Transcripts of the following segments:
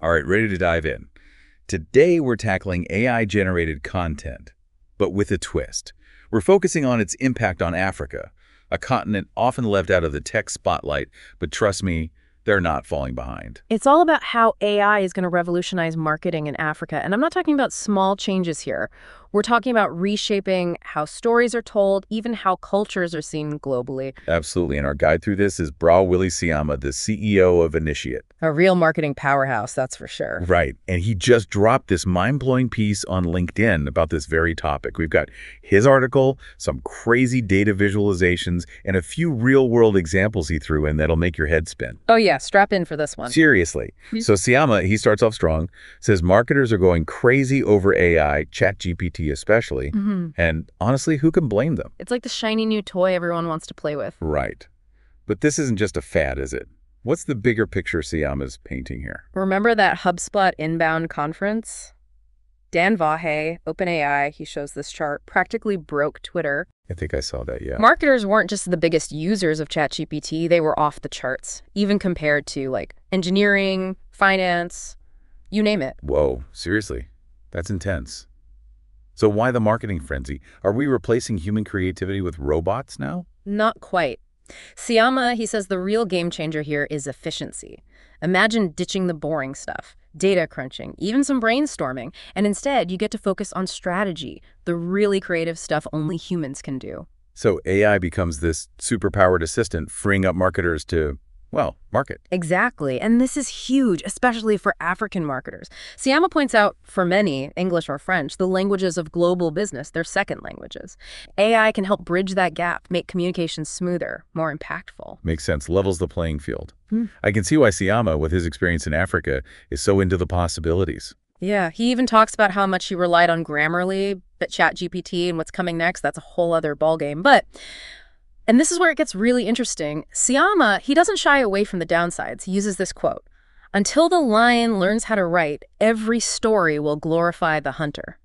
All right, ready to dive in. Today, we're tackling AI-generated content, but with a twist. We're focusing on its impact on Africa, a continent often left out of the tech spotlight, but trust me, they're not falling behind. It's all about how AI is going to revolutionize marketing in Africa. And I'm not talking about small changes here. We're talking about reshaping how stories are told, even how cultures are seen globally. Absolutely, and our guide through this is Willy Seyama, the CEO of Initiate. A real marketing powerhouse, that's for sure. Right, and he just dropped this mind-blowing piece on LinkedIn about this very topic. We've got his article, some crazy data visualizations, and a few real-world examples he threw in that'll make your head spin. Oh yeah, strap in for this one. Seriously. So Seyama, he starts off strong, says marketers are going crazy over AI, ChatGPT especially, and honestly, who can blame them? It's like the shiny new toy everyone wants to play with. Right. But this isn't just a fad, is it? What's the bigger picture Seyama's painting here? Remember that HubSpot inbound conference? Dan Vahe, OpenAI, he shows this chart, practically broke Twitter. I think I saw that, yeah. Marketers weren't just the biggest users of ChatGPT, they were off the charts, even compared to like engineering, finance, you name it. Whoa, seriously? That's intense. So why the marketing frenzy? Are we replacing human creativity with robots now? Not quite. Seyama, he says the real game changer here is efficiency. Imagine ditching the boring stuff, data crunching, even some brainstorming, and instead you get to focus on strategy, the really creative stuff only humans can do. So AI becomes this superpowered assistant, freeing up marketers to, well, market. Exactly, and this is huge, especially for African marketers. Seyama points out, for many, English or French, the languages of global business, they're second languages. AI can help bridge that gap, make communications smoother, more impactful. Makes sense, levels the playing field. I can see why Seyama, with his experience in Africa, is so into the possibilities. Yeah, he even talks about how much he relied on Grammarly, but ChatGPT and what's coming next, that's a whole other ballgame. And this is where it gets really interesting. Seyama, he doesn't shy away from the downsides. He uses this quote, "Until the lion learns how to write, every story will glorify the hunter."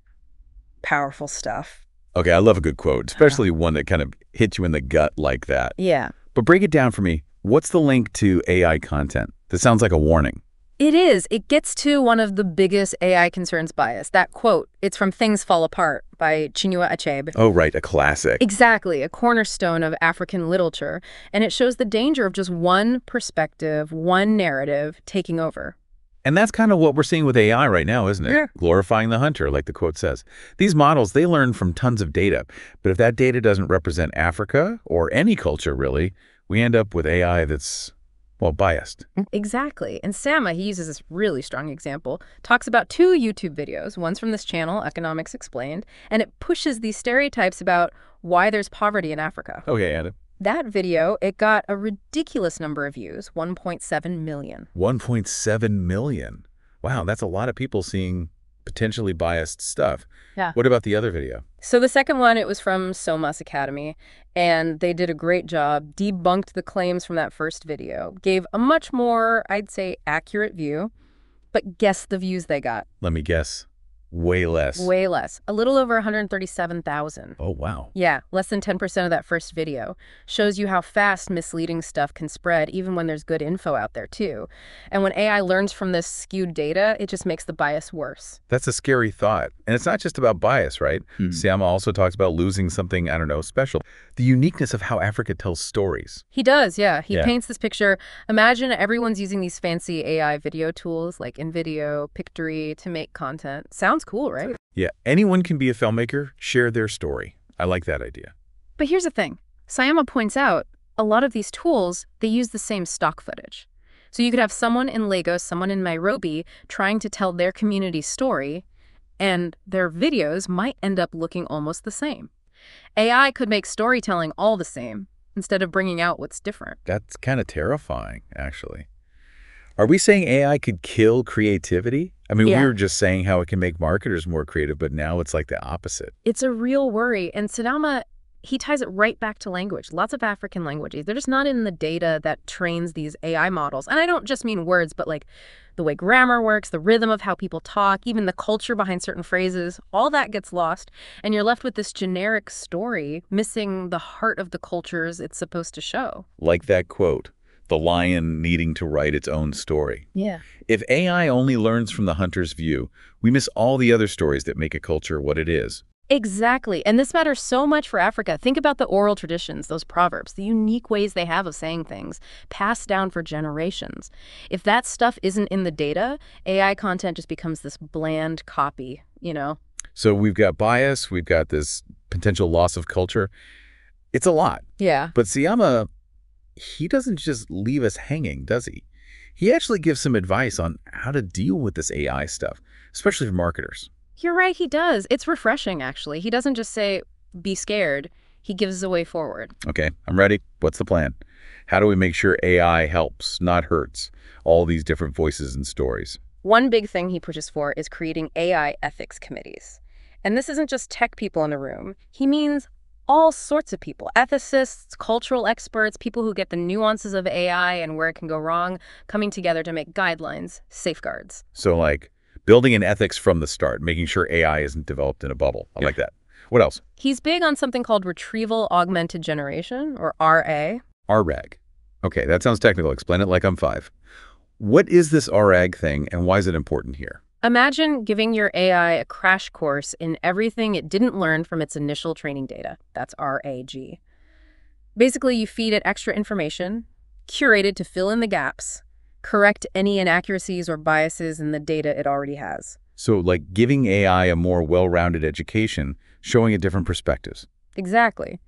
Powerful stuff. Okay, I love a good quote, especially one that kind of hits you in the gut like that. Yeah. But break it down for me. What's the link to AI content? That sounds like a warning. It is. It gets to one of the biggest AI concerns bias. That quote, it's from Things Fall Apart by Chinua Achebe. Oh, right, a classic. Exactly, a cornerstone of African literature. And it shows the danger of just one perspective, one narrative taking over. And that's kind of what we're seeing with AI right now, isn't it? Yeah. Glorifying the hunter, like the quote says. These models, they learn from tons of data. But if that data doesn't represent Africa, or any culture really, we end up with AI that's, well, biased. Exactly. And Seyama, he uses this really strong example, talks about 2 YouTube videos. One's from this channel, Economics Explained, and it pushes these stereotypes about why there's poverty in Africa. Okay, Anna. That video, it got a ridiculous number of views, 1.7 million. 1.7 million. Wow, that's a lot of people seeing potentially biased stuff. Yeah. What about the other video? So the second one, it was from Somas Academy, and they did a great job, debunked the claims from that first video, gave a much more, I'd say, accurate view, but guess the views they got. Let me guess. Way less. Way less. A little over 137,000. Oh, wow. Yeah, less than 10% of that first video. Shows you how fast misleading stuff can spread, even when there's good info out there, too. And when AI learns from this skewed data, it just makes the bias worse. That's a scary thought. And it's not just about bias, right? Seyama also talks about losing something, I don't know, special. The uniqueness of how Africa tells stories. He does, yeah. He paints this picture. Imagine everyone's using these fancy AI video tools like InVideo, Pictory to make content. Sounds cool, right? Yeah, anyone can be a filmmaker, share their story. I like that idea. But here's the thing. Seyama points out, a lot of these tools, they use the same stock footage. So you could have someone in Lagos, someone in Nairobi trying to tell their community's story, and their videos might end up looking almost the same. AI could make storytelling all the same instead of bringing out what's different. That's kind of terrifying, actually. Are we saying AI could kill creativity? I mean, we were just saying how it can make marketers more creative, but now it's like the opposite. It's a real worry. And Seyama, he ties it right back to language. Lots of African languages. They're just not in the data that trains these AI models. And I don't just mean words, but like the way grammar works, the rhythm of how people talk, even the culture behind certain phrases, all that gets lost. And you're left with this generic story, missing the heart of the cultures it's supposed to show. Like that quote, the lion needing to write its own story. Yeah. If AI only learns from the hunter's view, we miss all the other stories that make a culture what it is. Exactly. And this matters so much for Africa. Think about the oral traditions, those proverbs, the unique ways they have of saying things, passed down for generations. If that stuff isn't in the data, AI content just becomes this bland copy, you know? So we've got bias, we've got this potential loss of culture. It's a lot. Yeah. But Seyama, he doesn't just leave us hanging, does he? He actually gives some advice on how to deal with this AI stuff, especially for marketers. You're right, he does. It's refreshing, actually. He doesn't just say, be scared. He gives us a way forward. Okay, I'm ready. What's the plan? How do we make sure AI helps, not hurts, all these different voices and stories? One big thing he pushes for is creating AI ethics committees. And this isn't just tech people in a room. He means all sorts of people, ethicists, cultural experts, people who get the nuances of AI and where it can go wrong, coming together to make guidelines, safeguards. So like building an ethics from the start, making sure AI isn't developed in a bubble. I like that. What else? He's big on something called retrieval augmented generation, or RA. RAG. Okay, that sounds technical. Explain it like I'm 5. What is this RAG thing and why is it important here? Imagine giving your AI a crash course in everything it didn't learn from its initial training data. That's RAG. Basically, you feed it extra information, curated to fill in the gaps, correct any inaccuracies or biases in the data it already has. So like giving AI a more well-rounded education, showing it different perspectives. Exactly.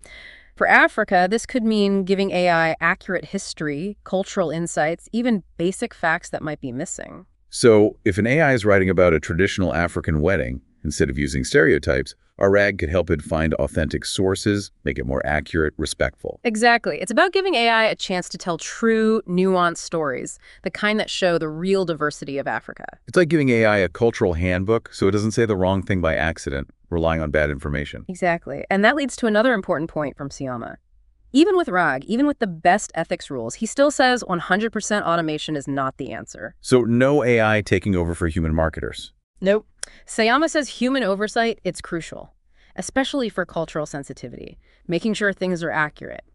For Africa, this could mean giving AI accurate history, cultural insights, even basic facts that might be missing. So if an AI is writing about a traditional African wedding, instead of using stereotypes, our RAG could help it find authentic sources, make it more accurate, respectful. Exactly. It's about giving AI a chance to tell true, nuanced stories, the kind that show the real diversity of Africa. It's like giving AI a cultural handbook so it doesn't say the wrong thing by accident, relying on bad information. Exactly. And that leads to another important point from Seyama. Even with RAG, even with the best ethics rules, he still says 100% automation is not the answer. So no AI taking over for human marketers. Nope. Seyama says human oversight, it's crucial, especially for cultural sensitivity, making sure things are accurate.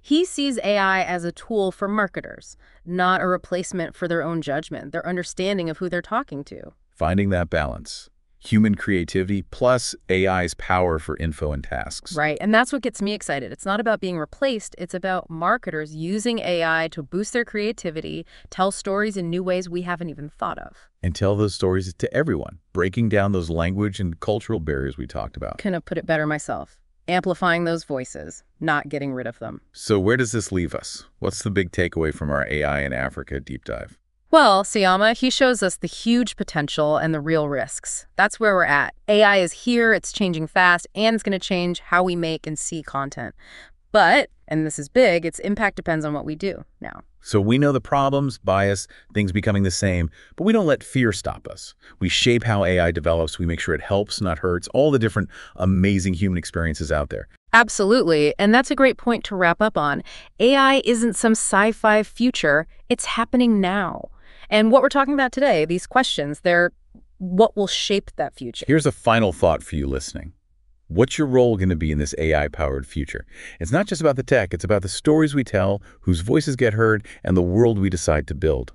He sees AI as a tool for marketers, not a replacement for their own judgment, their understanding of who they're talking to. Finding that balance. Human creativity plus AI's power for info and tasks. Right, and that's what gets me excited. It's not about being replaced, it's about marketers using AI to boost their creativity, tell stories in new ways we haven't even thought of. And tell those stories to everyone, breaking down those language and cultural barriers we talked about. Couldn't have put it better myself. Amplifying those voices, not getting rid of them. So where does this leave us? What's the big takeaway from our AI in Africa deep dive? Well, Seyama, he shows us the huge potential and the real risks. That's where we're at. AI is here, it's changing fast, and it's going to change how we make and see content. But, and this is big, its impact depends on what we do now. So we know the problems, bias, things becoming the same, but we don't let fear stop us. We shape how AI develops, we make sure it helps, not hurts, all the different amazing human experiences out there. Absolutely, and that's a great point to wrap up on. AI isn't some sci-fi future, it's happening now. And what we're talking about today, these questions, they're what will shape that future. Here's a final thought for you listening. What's your role going to be in this AI-powered future? It's not just about the tech, it's about the stories we tell, whose voices get heard, and the world we decide to build.